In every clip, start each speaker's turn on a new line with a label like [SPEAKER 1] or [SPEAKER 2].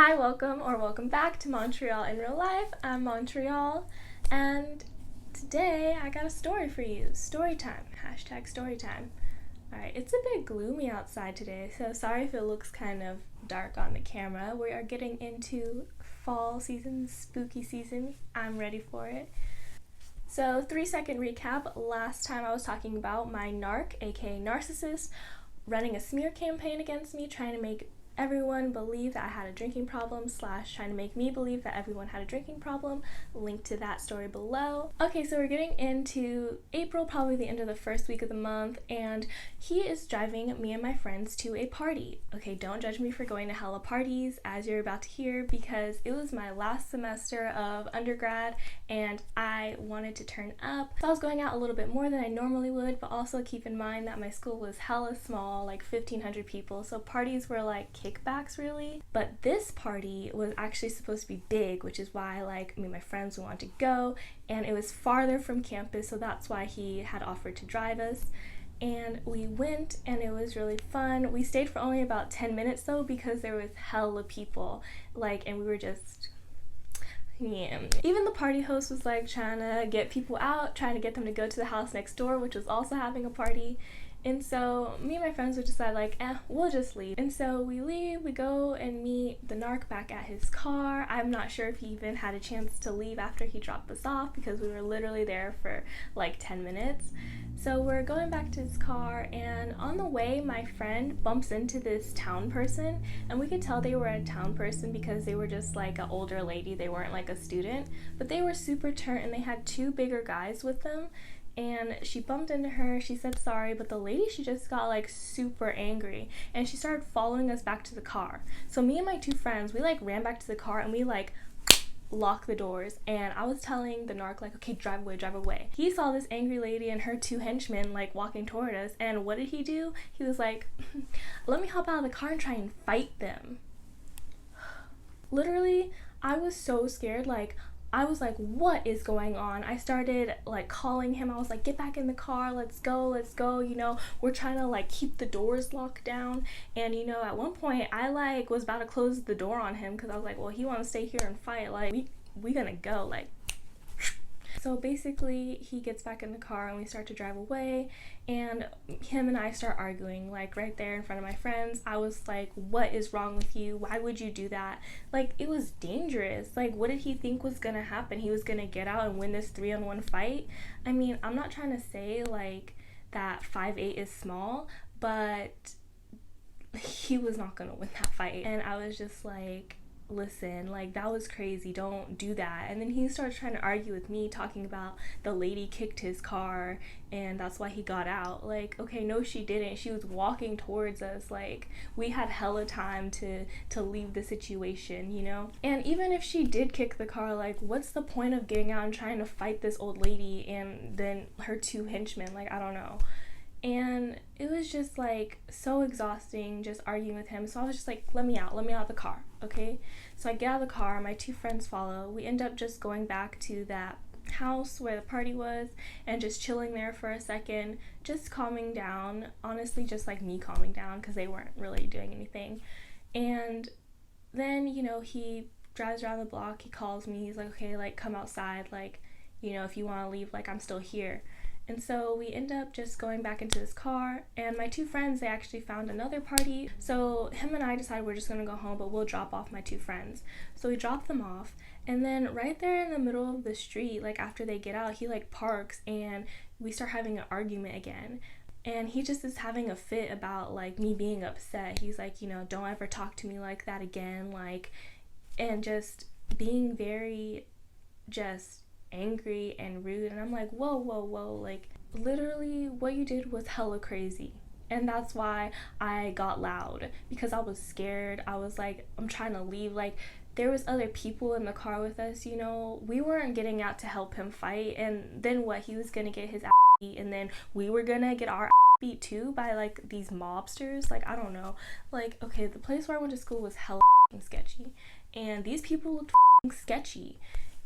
[SPEAKER 1] Hi, welcome back to Montreal in Real Life. I'm Montreal, and today I got a story for you. Storytime. Hashtag storytime. Alright, it's a bit gloomy outside today, so sorry if it looks kind of dark on the camera. We are getting into fall season, spooky season. I'm ready for it. So 3-second recap. Last time I was talking about my narc, aka narcissist, running a smear campaign against me, trying to make everyone believe that I had a drinking problem / trying to make me believe that everyone had a drinking problem. Link to that story below. Okay, so we're getting into April, probably the end of the first week of the month, and he is driving me and my friends to a party. Okay, don't judge me for going to hella parties, as you're about to hear, because it was my last semester of undergrad and I wanted to turn up. So I was going out a little bit more than I normally would, but also keep in mind that my school was hella small, like 1,500 people, so parties were like kickbacks really. But this party was actually supposed to be big, which is why like me and my friends wanted to go, and it was farther from campus, so that's why he had offered to drive us. And we went and it was really fun. We stayed for only about 10 minutes though, because there was hella people, like, and we were just, yeah. Even the party host was like trying to get people out, trying to get them to go to the house next door, which was also having a party. And so me and my friends would decide like, we'll just leave. And so we leave, we go and meet the narc back at his car. I'm not sure if he even had a chance to leave after he dropped us off, because we were literally there for like 10 minutes. So we're going back to his car, and on the way my friend bumps into this town person, and we could tell they were a town person because they were just like an older lady. They weren't like a student, but they were super turnt, and they had two bigger guys with them. And she bumped into her, she said sorry, but the lady, she just got like super angry and she started following us back to the car. So me and my two friends, we like ran back to the car and we like locked the doors, and I was telling the narc like, okay, drive away. He saw this angry lady and her two henchmen like walking toward us, and what did he do? He was like, let me hop out of the car and try and fight them. Literally, I was so scared. Like, I was like, what is going on? I started like calling him. I was like, get back in the car, let's go, you know, we're trying to like keep the doors locked down. And you know, at one point I like was about to close the door on him, because I was like, well, he want to stay here and fight, like we gonna go, like. So basically he gets back in the car and we start to drive away, and him and I start arguing like right there in front of my friends. I was like, what is wrong with you? Why would you do that? Like, it was dangerous. Like, what did he think was gonna happen? He was gonna get out and win this 3-on-1 fight? I mean, I'm not trying to say like that 5'8" is small, but he was not gonna win that fight. And I was just like, listen, like, that was crazy, don't do that. And then he started trying to argue with me, talking about the lady kicked his car and that's why he got out. Like, okay, no, she didn't. She was walking towards us. Like, we had hella time to leave the situation, you know? And even if she did kick the car, like, what's the point of getting out and trying to fight this old lady and then her two henchmen? Like, I don't know. And it was just like so exhausting just arguing with him. So I was just like, let me out the car, okay? So I get out of the car, my two friends follow. We end up just going back to that house where the party was and just chilling there for a second, just calming down. Honestly, just like me calming down, because they weren't really doing anything. And then, you know, he drives around the block, he calls me, he's like, okay, like, come outside, like, you know, if you want to leave, like, I'm still here. And so we end up just going back into this car, and my two friends, they actually found another party. So him and I decided we're just gonna go home, but we'll drop off my two friends. So we drop them off, and then right there in the middle of the street, like after they get out, he like parks and we start having an argument again. And he just is having a fit about like me being upset. He's like, you know, don't ever talk to me like that again, like, and just being very just angry and rude. And I'm like, whoa, like, literally what you did was hella crazy. And that's why I got loud, because I was scared. I was like, I'm trying to leave. Like, there was other people in the car with us, you know, we weren't getting out to help him fight. And then what, he was gonna get his ass beat, and then we were gonna get our ass beat too by like these mobsters. Like, I don't know. Like, okay, the place where I went to school was hella sketchy, and these people looked sketchy.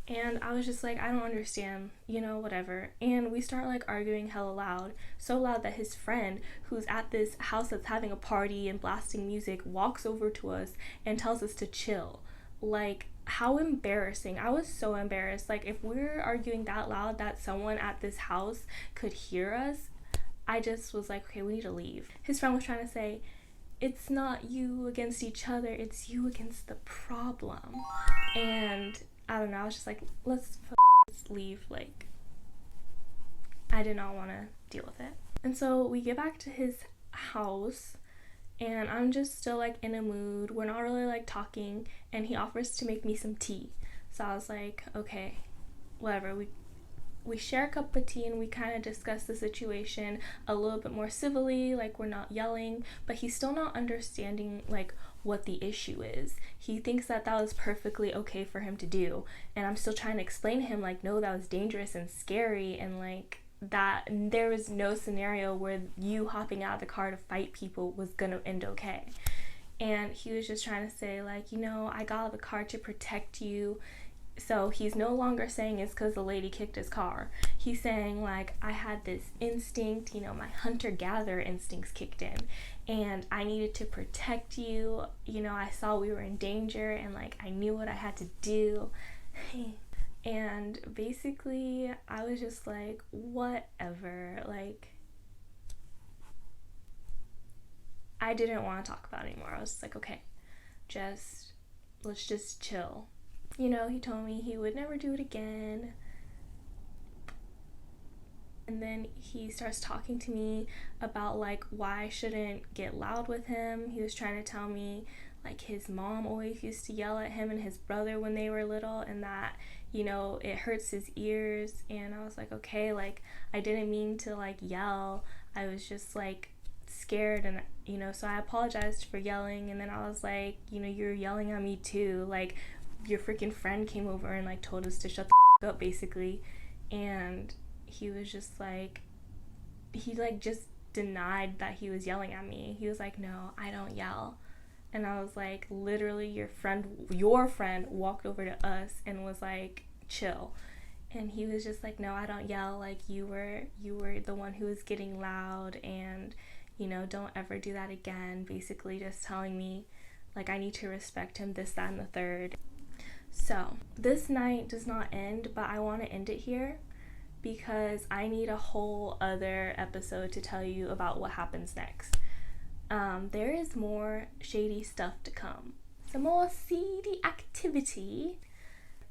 [SPEAKER 1] And I was just like, I don't understand, whatever. And we start like arguing hella loud, so loud that his friend, who's at this house that's having a party and blasting music, walks over to us and tells us to chill. Like, how embarrassing. I was so embarrassed. Like, if we're arguing that loud that someone at this house could hear us, I just was like, okay, we need to leave. His friend was trying to say, it's not you against each other, it's you against the problem. And I don't know, I was just like, let's leave. Like, I did not want to deal with it. And so we get back to his house, and I'm just still like in a mood. We're not really like talking, and he offers to make me some tea. So I was like, okay, whatever. We share a cup of tea and we kind of discuss the situation a little bit more civilly, like we're not yelling, but he's still not understanding like what the issue is. He thinks that was perfectly okay for him to do, and I'm still trying to explain to him like, no, that was dangerous and scary, and like that there was no scenario where you hopping out of the car to fight people was gonna end okay. And he was just trying to say like, I got out of the car to protect you. So he's no longer saying it's because the lady kicked his car. He's saying like, I had this instinct, my hunter-gatherer instincts kicked in, and I needed to protect you. I saw we were in danger, and like I knew what I had to do. And basically I was just like, whatever. Like, I didn't want to talk about it anymore. I was just like, okay, let's just chill. He told me he would never do it again. And then he starts talking to me about like why I shouldn't get loud with him. He was trying to tell me like his mom always used to yell at him and his brother when they were little, and that, it hurts his ears. And I was like, okay, like I didn't mean to like yell. I was just like scared, and so I apologized for yelling. And then I was like, you're yelling at me too. Like, your freaking friend came over and like told us to shut the up, basically. And he was just like, he like just denied that he was yelling at me. He was like, no, I don't yell. And I was like, literally your friend walked over to us and was like, chill. And he was just like, no, I don't yell. Like, you were the one who was getting loud, and don't ever do that again. Basically just telling me like I need to respect him, this, that, and the third. So this night does not end, but I want to end it here because I need a whole other episode to tell you about what happens next. There is more shady stuff to come, some more seedy activity.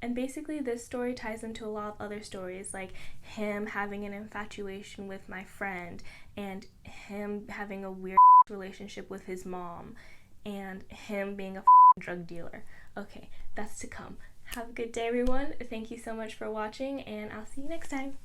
[SPEAKER 1] And basically this story ties into a lot of other stories, like him having an infatuation with my friend, and him having a weird relationship with his mom, and him being a drug dealer. Okay, that's to come. Have a good day, everyone. Thank you so much for watching, and I'll see you next time.